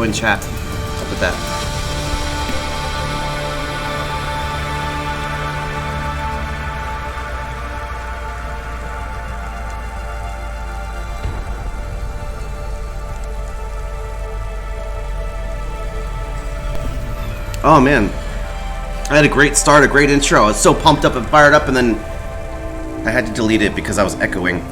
join chat. Up with that. Oh man, I had a great start, a great intro. I was so pumped up and fired up, and then I had to delete it because I was echoing.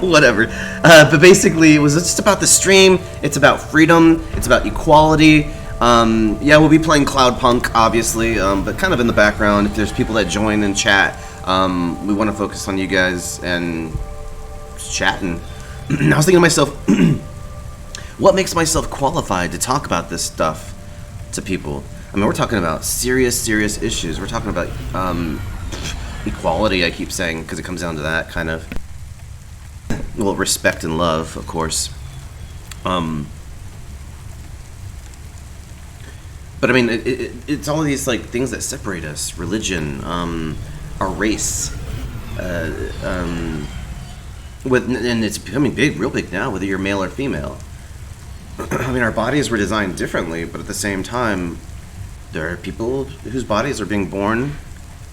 Whatever. But basically, it was just about the stream. It's about freedom. It's about equality. Yeah, we'll be playing Cloudpunk, obviously, but kind of in the background. If there's people that join and chat, we want to focus on you guys and just chatting. I was thinking to myself, what makes myself qualified to talk about this stuff to people? I mean, we're talking about serious issues. We're talking about equality, I keep saying, because it comes down to that kind of. Well, respect and love, of course. But I mean, it's all of these like things that separate us: religion, our race. And it's becoming big, real big now, whether you're male or female. I mean, our bodies were designed differently, but at the same time, there are people whose bodies are being born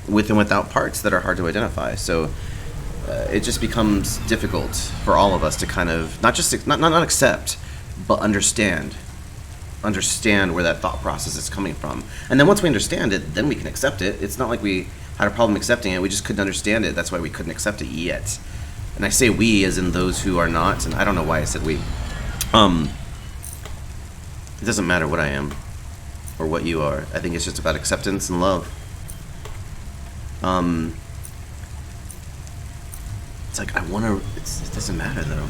with and without parts that are hard to identify. So it just becomes difficult for all of us to kind of not accept, but understand where that thought process is coming from. And then once we understand it, then we can accept it. It's not like we had a problem accepting it. We just couldn't understand it. That's why we couldn't accept it yet. And I say we as in those who are not, and I don't know why I said we. It doesn't matter what I am or what you are. I think it's just about acceptance and love. It's like I want to. It doesn't matter though.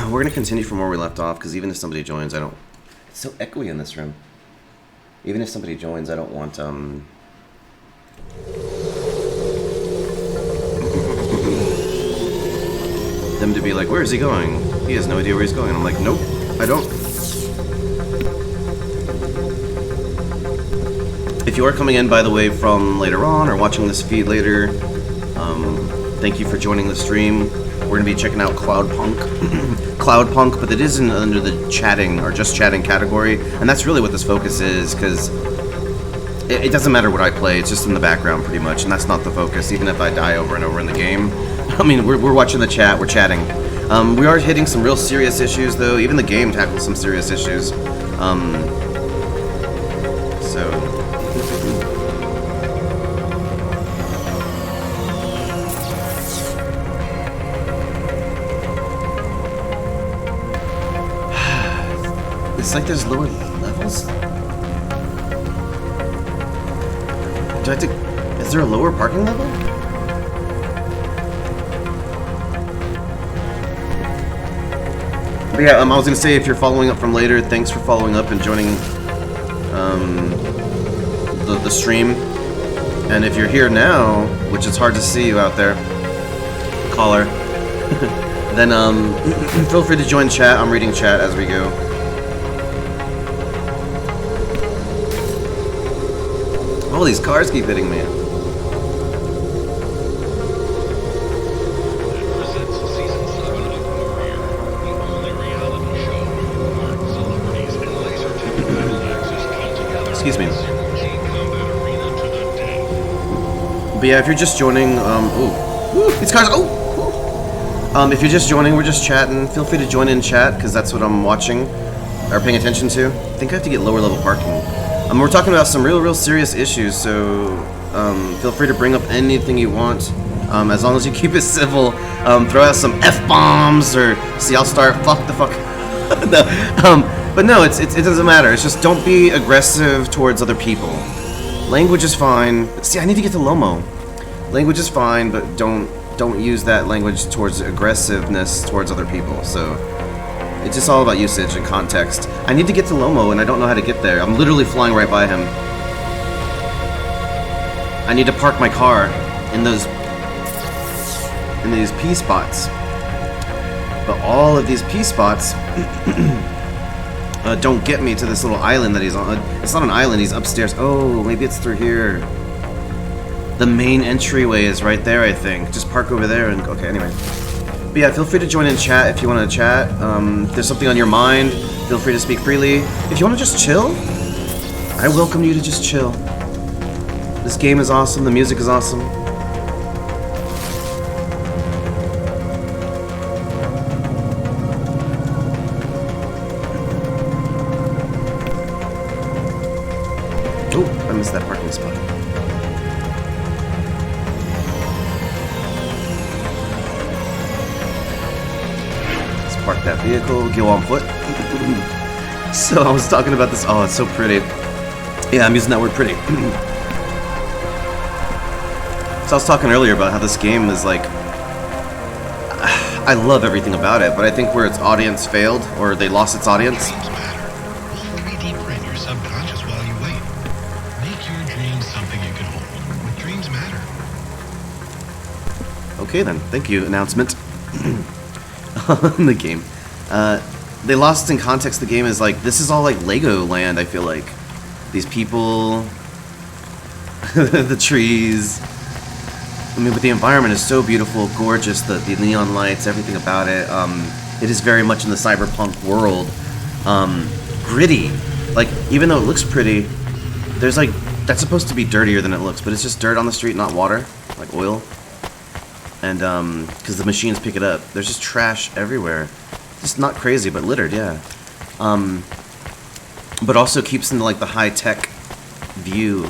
We're gonna continue from where we left off because even if somebody joins, I don't. It's so echoey in this room. Even if somebody joins, I don't want them to be like, where is he going? He has no idea where he's going. I'm like, nope, I don't. If you are coming in, by the way, from later on or watching this feed later, thank you for joining the stream. We're going to be checking out Cloudpunk, but it isn't under the chatting or just chatting category, and that's really what this focus is, because it doesn't matter what I play, it's just in the background pretty much, and that's not the focus, even if I die over and over in the game. I mean, we're watching the chat, we're chatting. We are hitting some real serious issues, though. Even the game tackles some serious issues. It's like there's lower levels? Do I have to... Is there a lower parking level? But yeah, I was gonna say, if you're following up from later, thanks for following up and joining the stream. And if you're here now, which is hard to see you out there, caller, then feel free to join chat. I'm reading chat as we go. All these cars keep hitting me. Excuse me. But yeah, if you're just joining, these cars, if you're just joining, we're just chatting. Feel free to join in chat, because that's what I'm watching, or paying attention to. I think I have to get lower level parking. We're talking about some real serious issues, so feel free to bring up anything you want, as long as you keep it civil. Throw out some F-bombs, or see, I'll start fuck the fuck. No, but no, it doesn't matter. It's just don't be aggressive towards other people. Language is fine. See, I need to get to Lomo. Language is fine, but don't use that language towards aggressiveness towards other people. So it's just all about usage and context. I need to get to Lomo, and I don't know how to get there. I'm literally flying right by him. I need to park my car in these P spots. But all of these P spots don't get me to this little island that he's on. It's not an island, he's upstairs. Oh, maybe it's through here. The main entryway is right there, I think. Just park over there and... Okay, anyway. But yeah, feel free to join in chat if you want to chat. If there's something on your mind, feel free to speak freely. If you want to just chill, I welcome you to just chill. This game is awesome, the music is awesome. Oh, I missed that parking spot. Let's park that vehicle, go on foot. So I was talking about this. Oh, it's so pretty. Yeah, I'm using that word pretty. So I was talking earlier about how this game is like... I love everything about it, but I think where its audience failed, or they lost its audience... Okay then, thank you, announcement. On the game. They lost in context. The game is like, this is all like Lego land, I feel like. These people, the trees. I mean, but the environment is so beautiful, gorgeous, the neon lights, everything about it. It is very much in the cyberpunk world. Gritty. Like, even though it looks pretty, there's like, that's supposed to be dirtier than it looks, but it's just dirt on the street, not water, like oil. And, because the machines pick it up. There's just trash everywhere. Just not crazy, but littered, yeah. But also keeps into, like, the high-tech view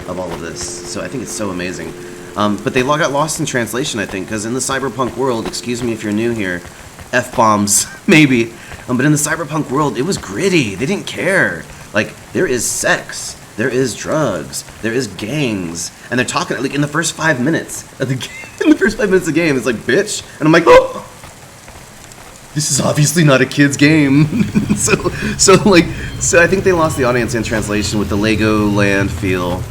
of all of this. So I think it's so amazing. But they got lost in translation, I think, because in the cyberpunk world, excuse me if you're new here, F-bombs, maybe. But in the cyberpunk world, it was gritty. They didn't care. Like, there is sex. There is drugs. There is gangs. And they're talking, like, in the first 5 minutes of the game. In the first 5 minutes of the game, it's like, bitch. And I'm like, oh! This is obviously not a kid's game. so I think they lost the audience in translation with the Legoland feel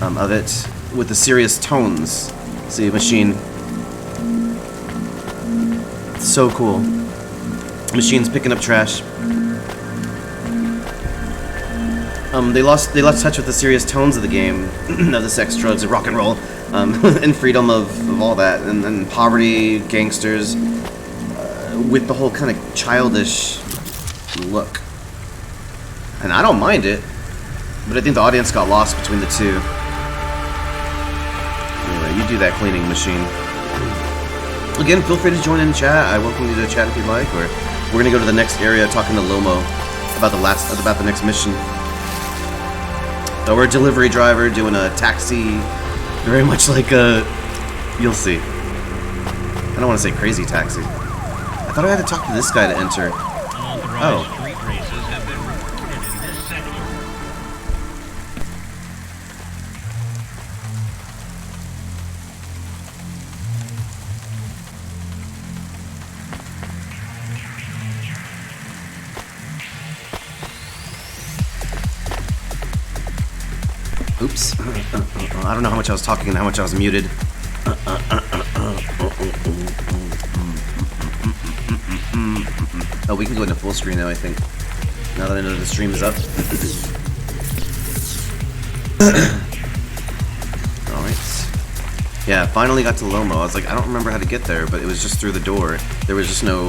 of it. With the serious tones. See, machine. It's so cool. Machines picking up trash. They lost touch with the serious tones of the game, of the sex, drugs, and rock and roll, and freedom of all that, and then poverty, gangsters, with the whole kind of childish look. And I don't mind it, but I think the audience got lost between the two. Anyway, you do that cleaning, machine. Again, feel free to join in chat. I welcome you to chat if you'd like, or we're gonna go to the next area talking to Lomo about the next mission. So we're a delivery driver doing a taxi, very much like a, you'll see. I don't want to say crazy taxi. I thought I had to talk to this guy to enter. Oh. Oops. I don't know how much I was talking and how much I was muted. Oh, we can go into full screen now, I think. Now that I know the stream is up. Alright. Yeah, finally got to Lomo. I was like, I don't remember how to get there, but it was just through the door. There was just no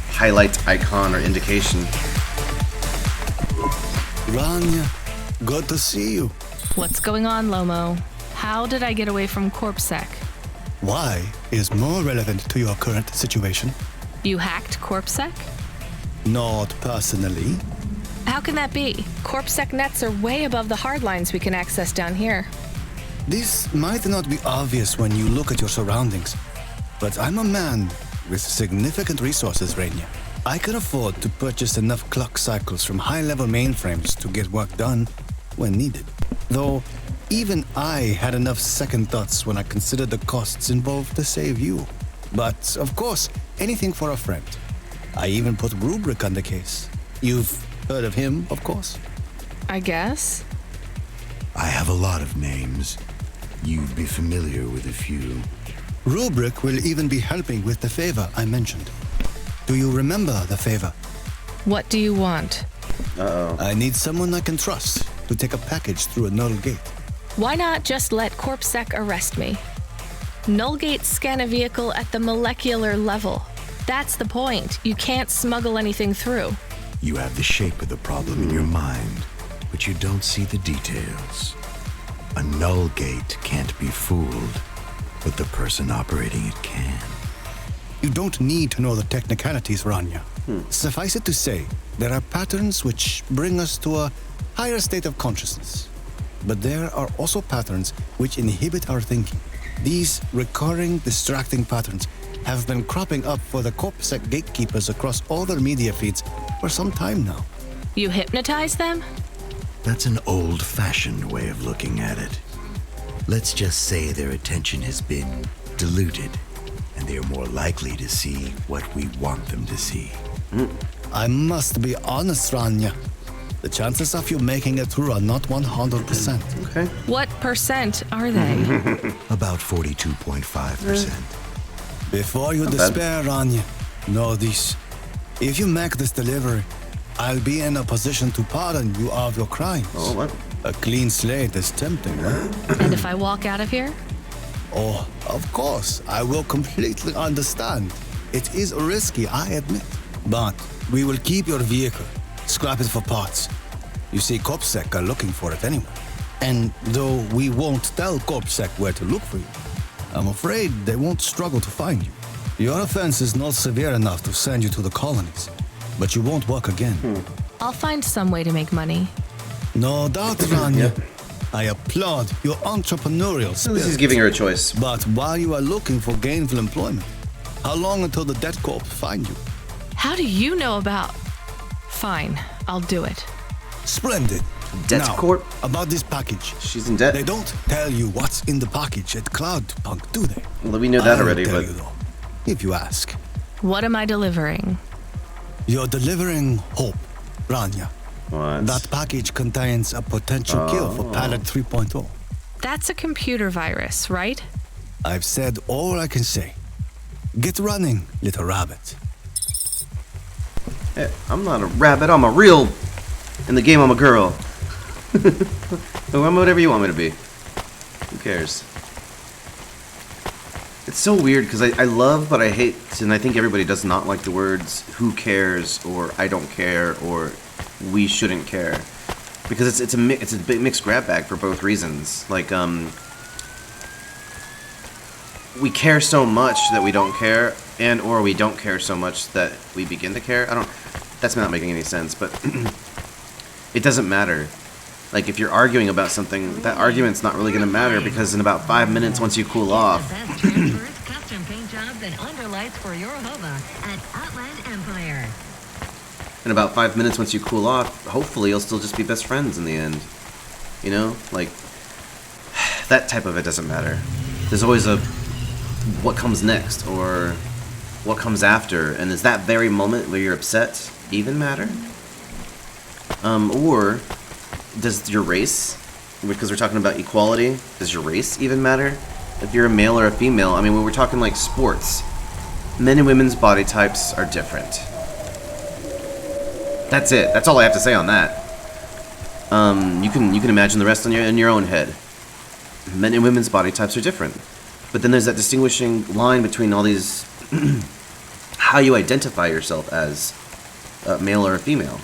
highlight icon or indication. Rania. Good to see you. What's going on, Lomo? How did I get away from CorpSec? Why is more relevant to your current situation? You hacked CorpSec? Not personally. How can that be? CorpSec nets are way above the hard lines we can access down here. This might not be obvious when you look at your surroundings, but I'm a man with significant resources, Rania. I can afford to purchase enough clock cycles from high-level mainframes to get work done when needed. Though, even I had enough second thoughts when I considered the costs involved to save you. But, of course, anything for a friend. I even put Rubric on the case. You've heard of him, of course? I guess. I have a lot of names. You'd be familiar with a few. Rubric will even be helping with the favor I mentioned. Do you remember the favor? What do you want? I need someone I can trust to take a package through a null gate. Why not just let CorpSec arrest me? Null gates scan a vehicle at the molecular level. That's the point. You can't smuggle anything through. You have the shape of the problem in your mind, but you don't see the details. A null gate can't be fooled, but the person operating it can. You don't need to know the technicalities, Rania. Suffice it to say, there are patterns which bring us to a higher state of consciousness. But there are also patterns which inhibit our thinking. These recurring, distracting patterns have been cropping up for the CorpSec gatekeepers across all their media feeds for some time now. You hypnotize them? That's an old-fashioned way of looking at it. Let's just say their attention has been diluted, and they are more likely to see what we want them to see. I must be honest, Rania. The chances of you making it through are not 100%. Okay. What percent are they? About 42.5%. Before you Not bad. despair, Rania, know this. If you make this delivery, I'll be in a position to pardon you of your crimes. Oh, what? A clean slate is tempting, right? And if I walk out of here? Oh, of course, I will completely understand. It is risky, I admit. But we will keep your vehicle, scrap it for parts. You see, CorpSec are looking for it anyway. And though we won't tell CorpSec where to look for you, I'm afraid they won't struggle to find you. Your offense is not severe enough to send you to the colonies, but you won't work again. I'll find some way to make money. No doubt, Rania. I applaud your entrepreneurial At spirit. least he's giving her a choice. But while you are looking for gainful employment, how long until the debt corp find you? How do you know about... Fine, I'll do it. Splendid. Debt now, corp? about this package. She's in debt. They don't tell you what's in the package at Cloudpunk, do they? Well, we know that I'll already, tell but you though, if you ask. What am I delivering? You're delivering hope, Rania. what? That package contains a potential kill for Pallet 3.0. That's a computer virus, right? I've said all I can say. Get running, little rabbit. Hey, I'm not a rabbit. I'm a real. In the game, I'm a girl. I'm whatever you want me to be. Who cares? It's so weird because I love, but I hate, and I think everybody does not like the words "who cares" or "I don't care" or "we shouldn't care," because it's a big mixed grab bag for both reasons. Like we care so much that we don't care, and or we don't care so much that we begin to care. That's not making any sense, but it doesn't matter. Like, if you're arguing about something, that argument's not really going to matter because in about 5 minutes, once you cool off, Best transfers, custom paint jobs, and underlights for your Hova at Outland Empire. in about 5 minutes, once you cool off, hopefully you'll still just be best friends in the end. You know? Like, that type of it doesn't matter. There's always a what comes next or what comes after, and is that very moment where you're upset even matter? Or does your race, because we're talking about equality, does your race even matter? If you're a male or a female, I mean, when we're talking like sports, men and women's body types are different. That's it. That's all I have to say on that. You can imagine the rest in your own head. Men and women's body types are different. But then there's that distinguishing line between all these, how you identify yourself as a male or a female.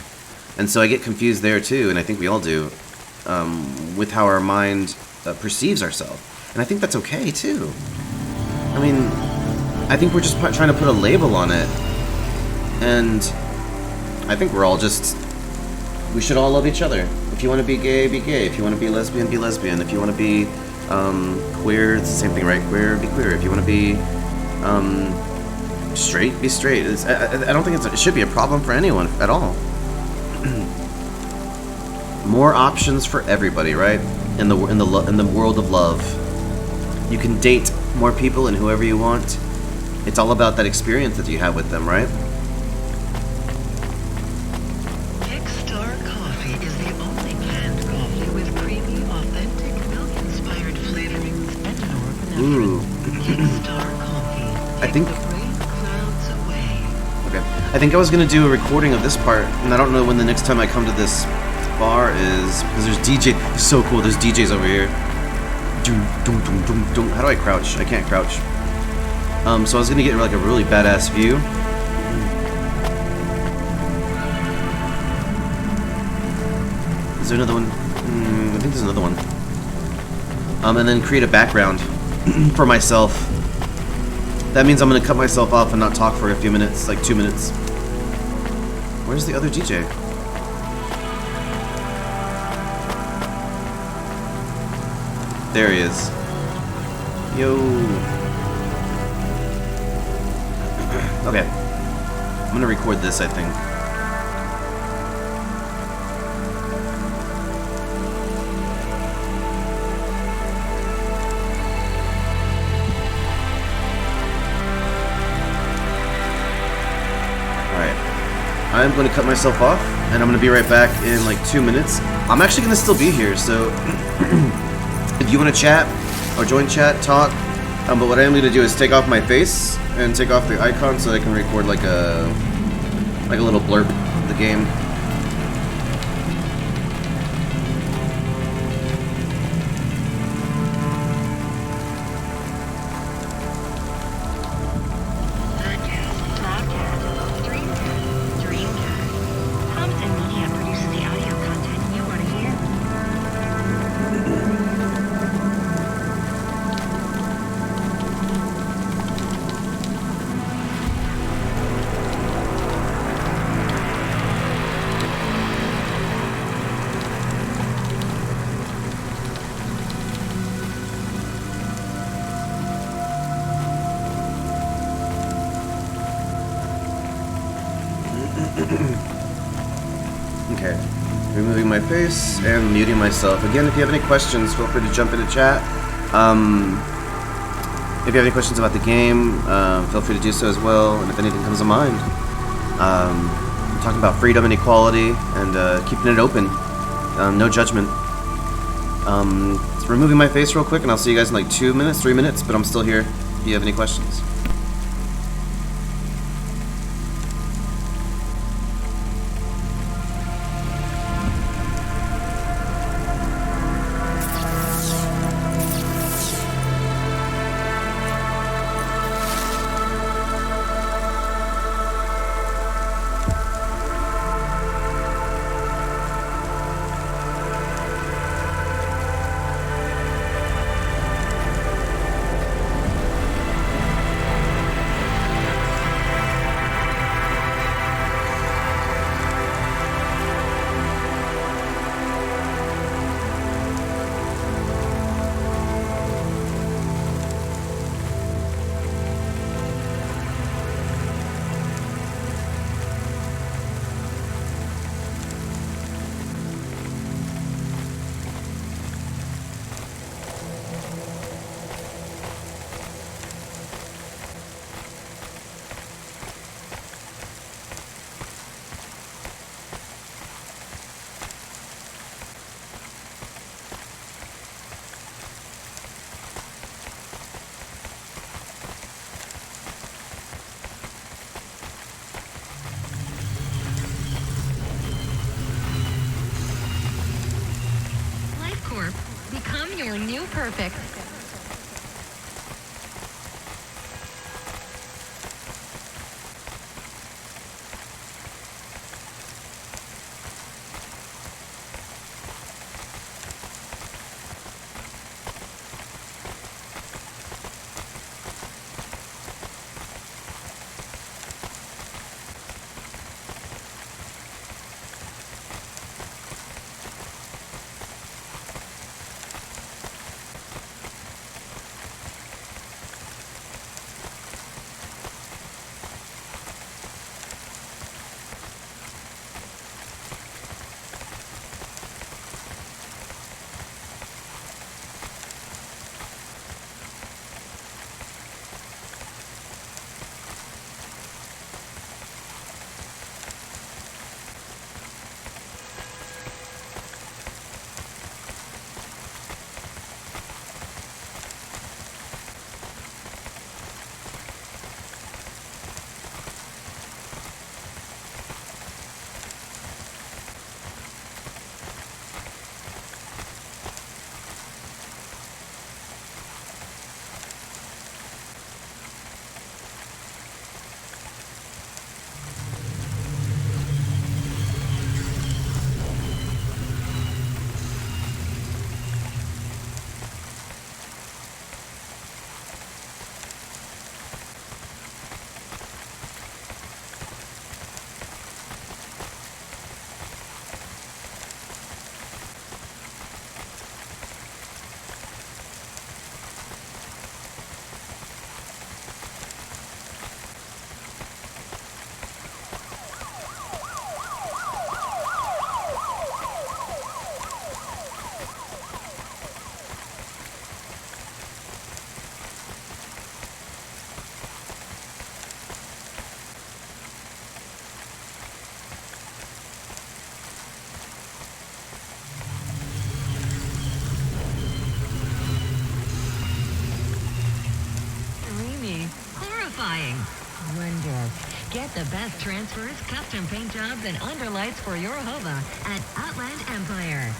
And so I get confused there too, and I think we all do, with how our mind perceives ourselves. And I think that's okay too. I mean, I think we're just trying to put a label on it. And I think we're all just, we should all love each other. If you want to be gay, be gay. If you want to be lesbian, be lesbian. If you want to be queer, it's the same thing, right? Queer, be queer. If you want to be straight, be straight. I don't think it should be a problem for anyone at all. More options for everybody, right? In the world of love, you can date more people and whoever you want. It's all about that experience that you have with them, right? Kickstar Coffee is the only canned coffee with creamy, authentic, milk-inspired flavorings and norepinephrine. Ooh. Kickstar Coffee. I think. The brain clouds away. Okay. I think I was gonna do a recording of this part, and I don't know when the next time I come to this bar is, because there's DJ. It's so cool. There's DJs over here. How do I crouch? I can't crouch. So I was gonna get like a really badass view. Is there another one? I think there's another one. And then create a background for myself. That means I'm gonna cut myself off and not talk for a few minutes, like 2 minutes. Where's the other DJ? There he is. Yo. Okay. I'm gonna record this, I think. I'm going to cut myself off, and I'm going to be right back in like 2 minutes. I'm actually going to still be here, so if you want to chat or join chat, talk. But what I'm going to do is take off my face and take off the icon so I can record like a little blurb of the game. Okay, removing my face and muting myself. Again, if you have any questions, feel free to jump into chat. If you have any questions about the game, feel free to do so as well. And if anything comes to mind, I'm talking about freedom and equality and keeping it open. No judgment. Removing my face real quick, and I'll see you guys in like 2 minutes, 3 minutes, but I'm still here if you have any questions. Become your new perfect. buying. Wonder. Get the best transfers, custom paint jobs, and underlights for your Hova at Outland Empire.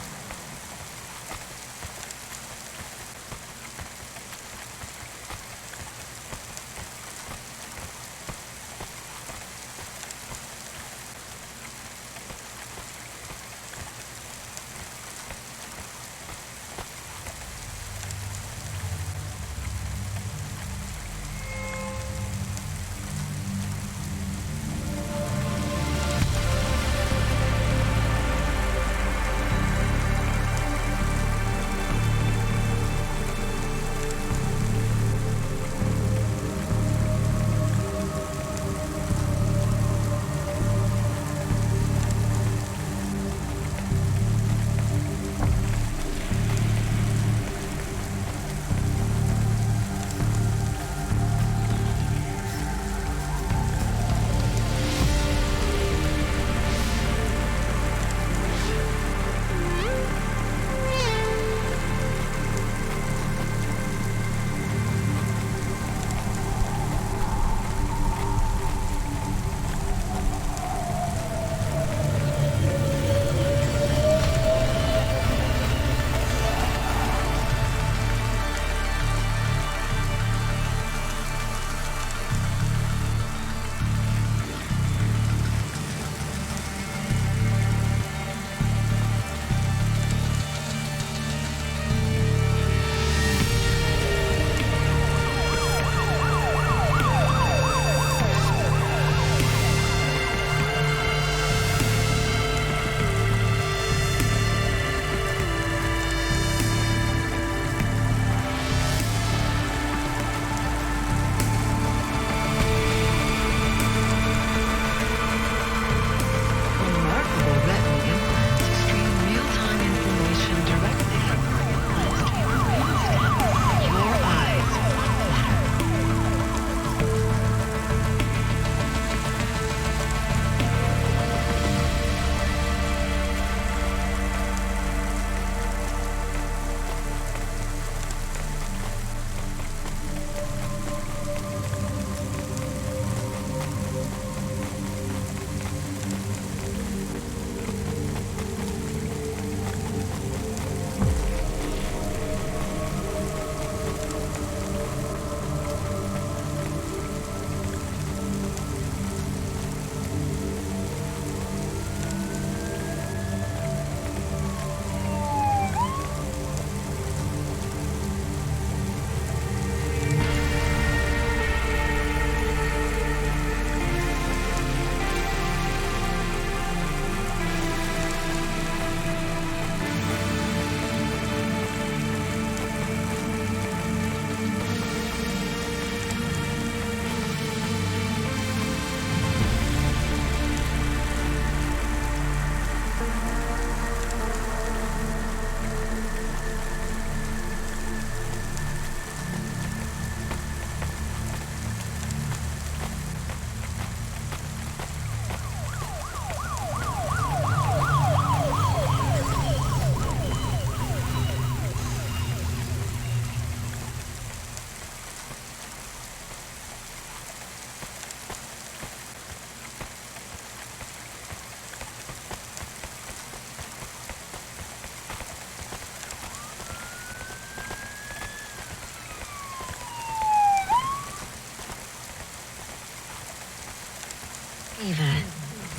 Ava.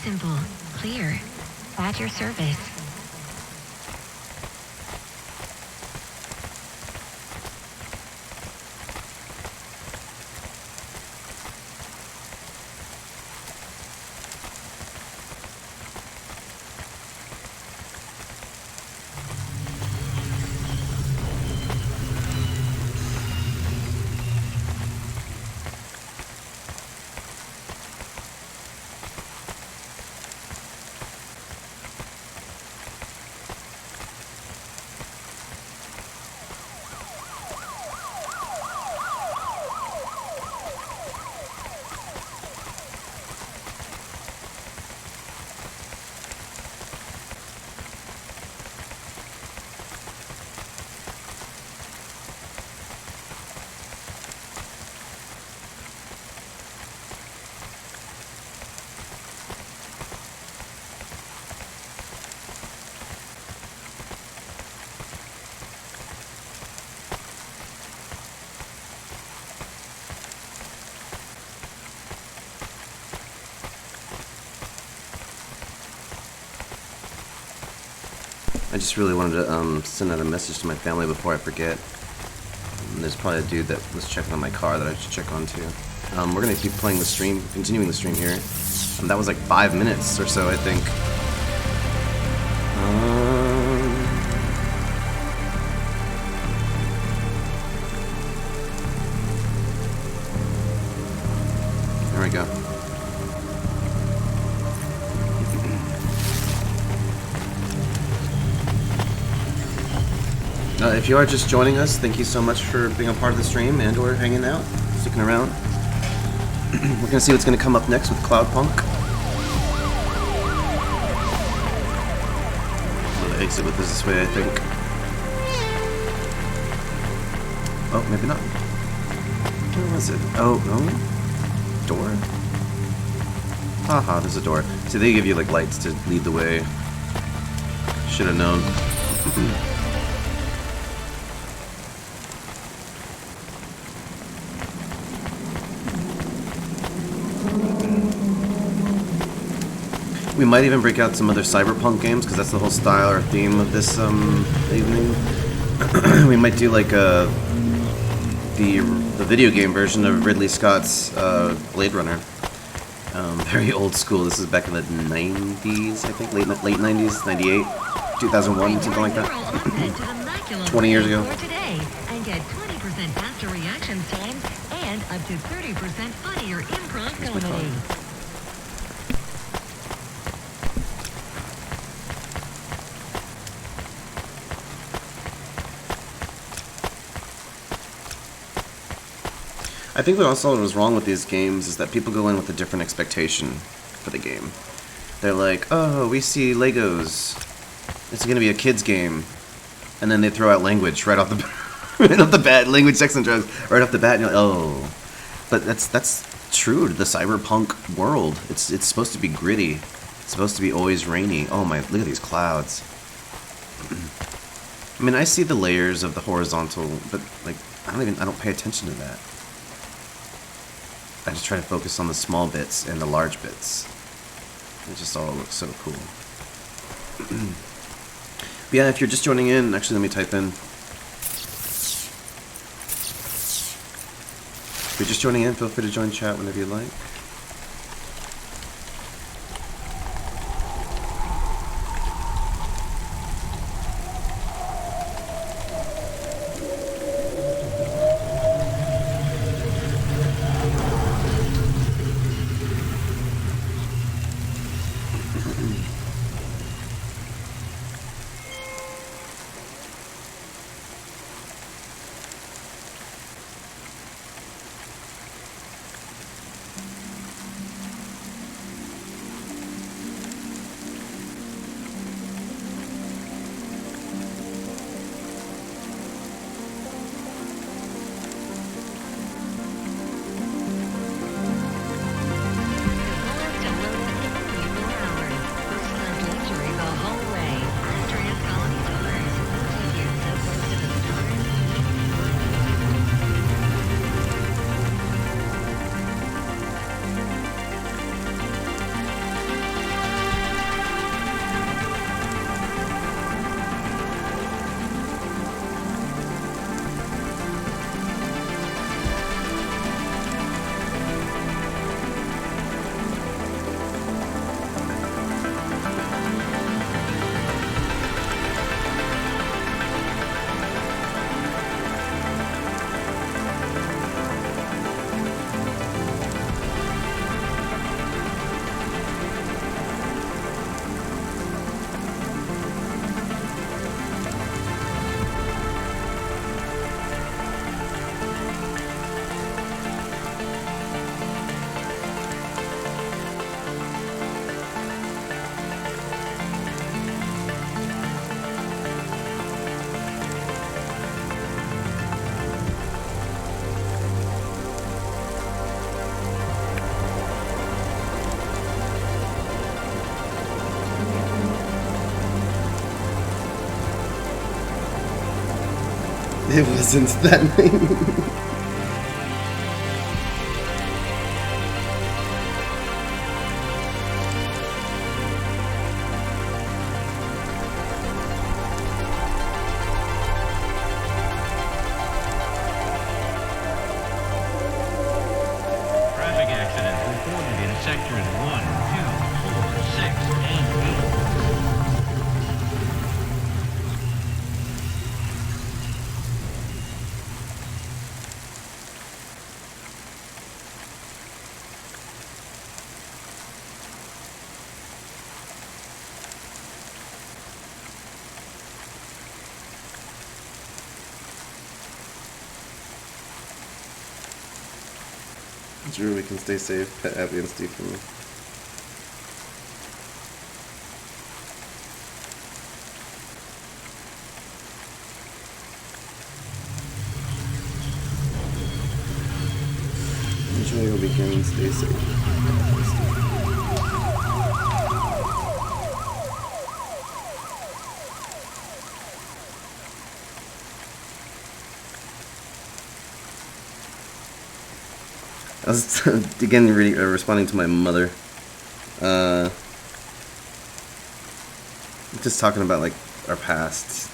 Simple. Clear. At your service. I just really wanted to send out a message to my family before I forget. There's probably a dude that was checking on my car that I should check on too. We're gonna keep playing the stream, continuing the stream here. That was like 5 minutes or so, I think. There we go. If you are just joining us, thank you so much for being a part of the stream and or hanging out, sticking around. We're gonna see what's gonna come up next with Cloudpunk. The exit with this way, I think. Oh, maybe not. Where was it? Oh, no? Door? Haha, there's a door. See, they give you like lights to lead the way. Should have known. We might even break out some other cyberpunk games, because that's the whole style or theme of this evening. We might do like the video game version of Ridley Scott's Blade Runner. Very old school. This is back in the 90s, I think, late 90s, 98, 2001, something like that. 20 years ago. Today and get 20% faster reaction times and up to 30% funnier improv comedy. I think what also was wrong with these games is that people go in with a different expectation for the game. They're like, oh, we see Legos. It's going to be a kid's game. And then they throw out language right off the right off the bat. Language, sex, and drugs right off the bat. And you're like, oh. But that's true to the cyberpunk world. It's supposed to be gritty. It's supposed to be always rainy. Oh my, look at these clouds. I mean, I see the layers of the horizontal, but like, I don't pay attention to that. I just try to focus on the small bits and the large bits. It just all looks so cool. But yeah, if you're just joining in, actually let me type in. If you're just joining in, feel free to join chat whenever you like. It wasn't that name. Drew, we can stay safe. Pet Abby and Steve for me. Enjoy your weekend. Stay safe. I was again responding to my mother. Just talking about like our past.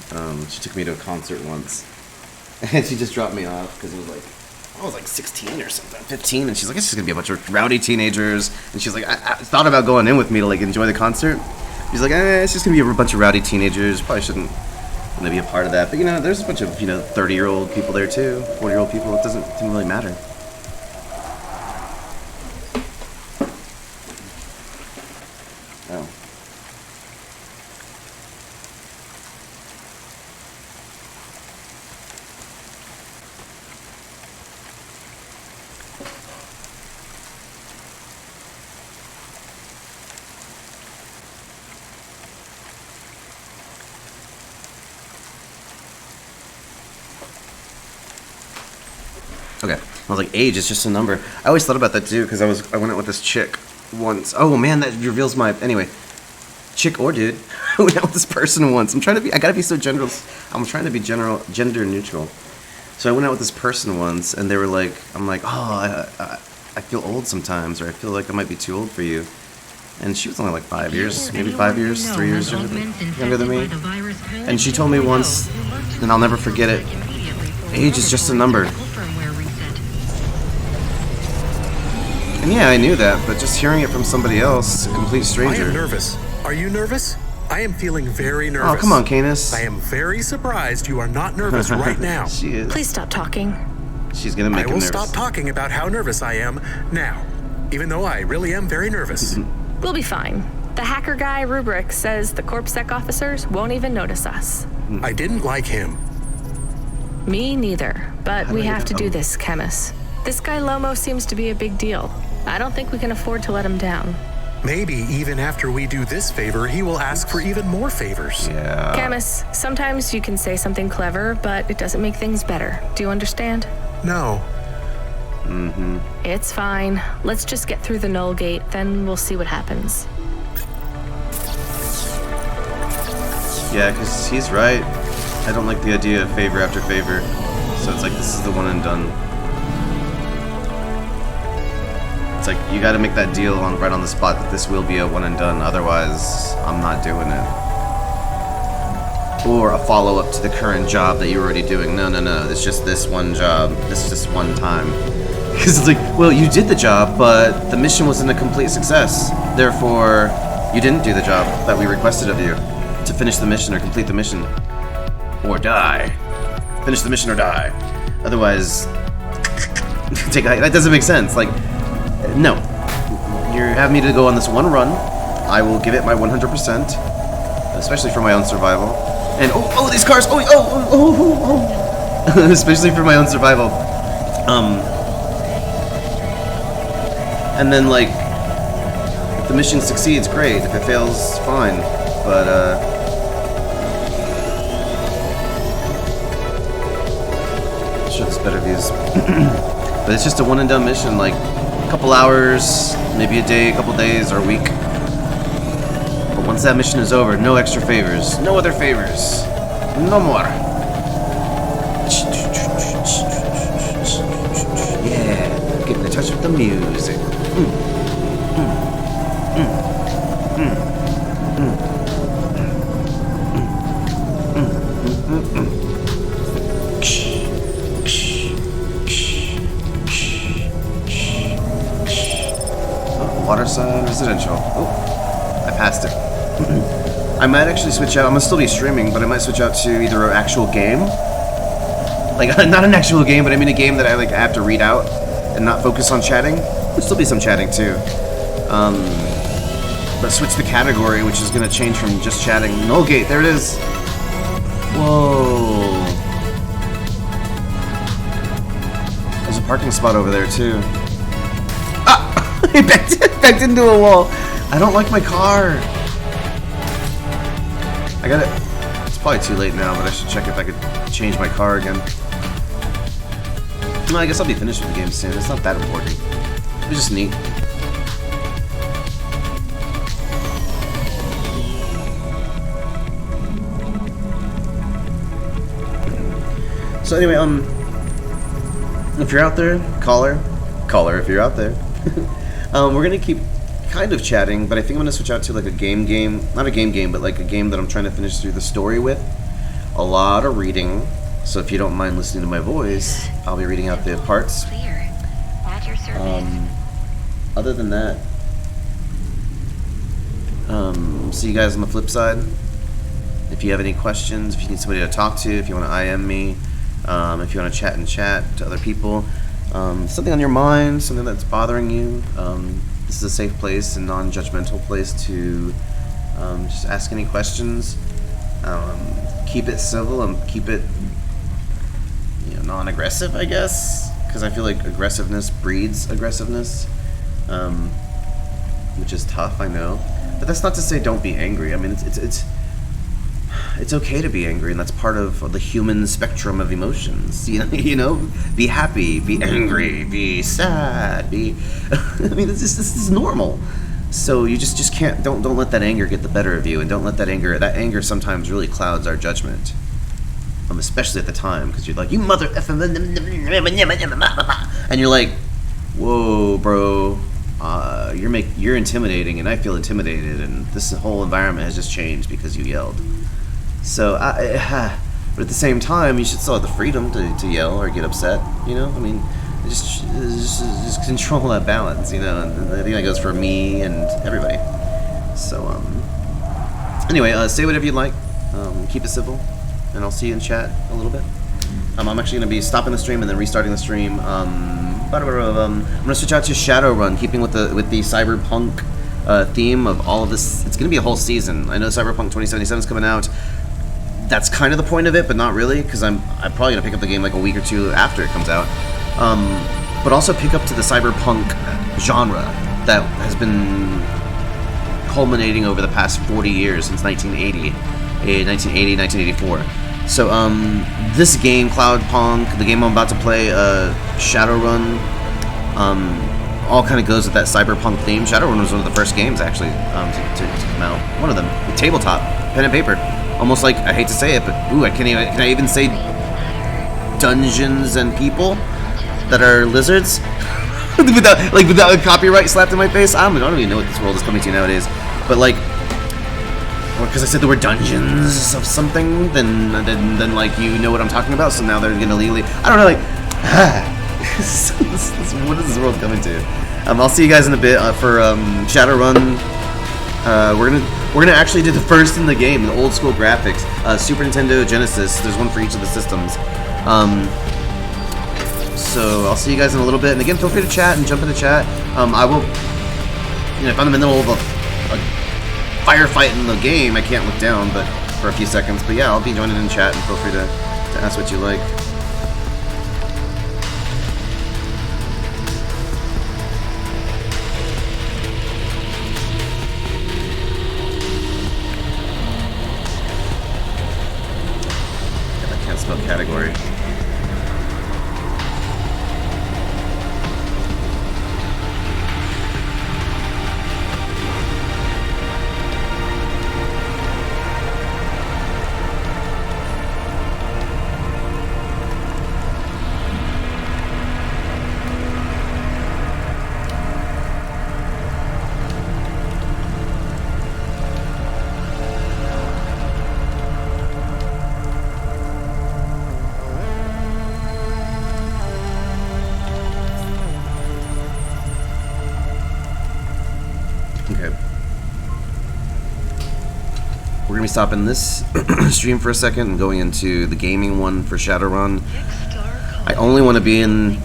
She took me to a concert once, and she just dropped me off because it was like I was like 16 or something, 15, and she's like, it's just gonna be a bunch of rowdy teenagers. And she's like, I thought about going in with me to like enjoy the concert. She's like, it's just gonna be a bunch of rowdy teenagers. Probably shouldn't gonna be a part of that. But you know, there's a bunch of 30-year-old people there too, 40-year-old people. It didn't really matter. Oh. Okay, I was like, age is just a number. I always thought about that too, because I went out with this chick once. Oh man, that reveals my, anyway, chick or dude. I went out with this person once. I gotta be so general. I'm trying to be gender neutral. So I went out with this person once, and they were like, I'm like, oh, I feel old sometimes, or I feel like I might be too old for you. And she was only like 5 years, maybe 5 years, 3 years younger than me. And she told me once, and I'll never forget it, age is just a number. And yeah, I knew that, but just hearing it from somebody else, a complete stranger. I am nervous. Are you nervous? I am feeling very nervous. Oh, come on, Canis. I am very surprised you are not nervous right now. She is. Please stop talking. She's gonna make I him will nervous. stop talking about how nervous I am now, even though I really am very nervous. We'll be fine. The hacker guy, Rubric, says the CorpSec officers won't even notice us. I didn't like him. Me neither, but we have to do this, Chemis. This guy Lomo seems to be a big deal. I don't think we can afford to let him down. Maybe even after we do this favor, he will ask for even more favors. Yeah. Camus, sometimes you can say something clever, but it doesn't make things better. Do you understand? No. Mm-hmm. It's fine. Let's just get through the Null Gate, then we'll see what happens. Yeah, because he's right. I don't like the idea of favor after favor. So it's like, this is the one and done. It's like, you gotta make that deal right on the spot that this will be a one and done, otherwise I'm not doing it. Or a follow-up to the current job that you're already doing. No, it's just this one job. This is just one time. Because it's like, well, you did the job, but the mission wasn't a complete success. Therefore, you didn't do the job that we requested of you. To finish the mission or complete the mission. Or die. Finish the mission or die. Otherwise, that doesn't make sense. Like, no. You have me to go on this one run. I will give it my 100%, especially for my own survival. And oh, these cars! Oh! Especially for my own survival. And then like, if the mission succeeds, great. If it fails, fine. But show this better views. But it's just a one and done mission, like a couple hours, maybe a day, a couple days, or a week. But once that mission is over, no extra favors, no other favors, no more. Yeah, getting in touch with the music. Waterside Residential. Oh, I passed it. I might actually switch out. I'm gonna still be streaming, but I might switch out to either an actual game, like not an actual game, but I mean a game that I have to read out and not focus on chatting. There'll still be some chatting too. But switch the category, which is gonna change from just chatting. Nullgate, there it is. Whoa. There's a parking spot over there too. He backed into a wall. I don't like my car. I gotta... It's probably too late now, but I should check if I could change my car again. No, I guess I'll be finished with the game soon. It's not that important. It was just neat. So anyway, if you're out there, caller, if you're out there, we're gonna keep kind of chatting, but I think I'm gonna switch out to like a game, not a game, but like a game that I'm trying to finish through the story with. A lot of reading, so if you don't mind listening to my voice, I'll be reading out the parts. Clear. At your service. Other than that, see you guys on the flip side. If you have any questions, if you need somebody to talk to, if you want to IM me, if you want to chat to other people, something on your mind, something that's bothering you, this is a safe place and non-judgmental place to just ask any questions. Keep it civil and keep it, non-aggressive, I guess, because I feel like aggressiveness breeds aggressiveness, which is tough, I know. But that's not to say don't be angry. I mean, it's okay to be angry, and that's part of the human spectrum of emotions. Be happy, be angry, be sad, be. I mean, this is normal. So you just can't. Don't let that anger get the better of you, and don't let that anger. That anger sometimes really clouds our judgment, especially at the time, because you're like, you mother effing, and you're like, whoa, bro. You're intimidating, and I feel intimidated, and this whole environment has just changed because you yelled. So, but at the same time, you should still have the freedom to yell or get upset. I mean, just control that balance. And I think that goes for me and everybody. So, anyway, say whatever you'd like. Keep it civil, and I'll see you in chat a little bit. I'm actually going to be stopping the stream and then restarting the stream. I'm going to switch out to Shadowrun, keeping with the cyberpunk theme of all of this. It's going to be a whole season. I know Cyberpunk 2077 is coming out. That's kind of the point of it, but not really, because I'm probably going to pick up the game like a week or two after it comes out. But also pick up to the cyberpunk genre that has been culminating over the past 40 years, since 1984. So, this game, Cloudpunk, the game I'm about to play, Shadowrun, all kind of goes with that cyberpunk theme. Shadowrun was one of the first games, actually, to come out. One of them. Tabletop. Pen and paper. Almost like, I hate to say it, but, can I even say Dungeons and People that are lizards? without a copyright slapped in my face? I don't even know what this world is coming to nowadays. But, because I said the word dungeons of something, then you know what I'm talking about, so now they're gonna legally, I don't know, what is this world coming to? I'll see you guys in a bit for Shadowrun. We're gonna actually do the first in the game, the old school graphics, Super Nintendo, Genesis. There's one for each of the systems. So I'll see you guys in a little bit, and again, feel free to chat and jump in the chat. I will, if I'm in the middle of a firefight in the game, I can't look down, but for a few seconds. But yeah, I'll be joining in chat, and feel free to ask what you like. I can't spell category. We're going to be stopping this stream for a second and going into the gaming one for Shadowrun. I only want to be in...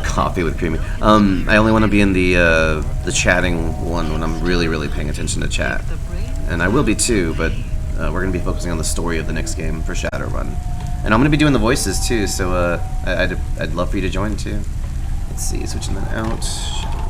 Coffee with creamy. I only want to be in the chatting one when I'm really, really paying attention to chat. And I will be too, but we're going to be focusing on the story of the next game for Shadowrun. And I'm going to be doing the voices too, so I'd love for you to join too. Let's see, switching that out.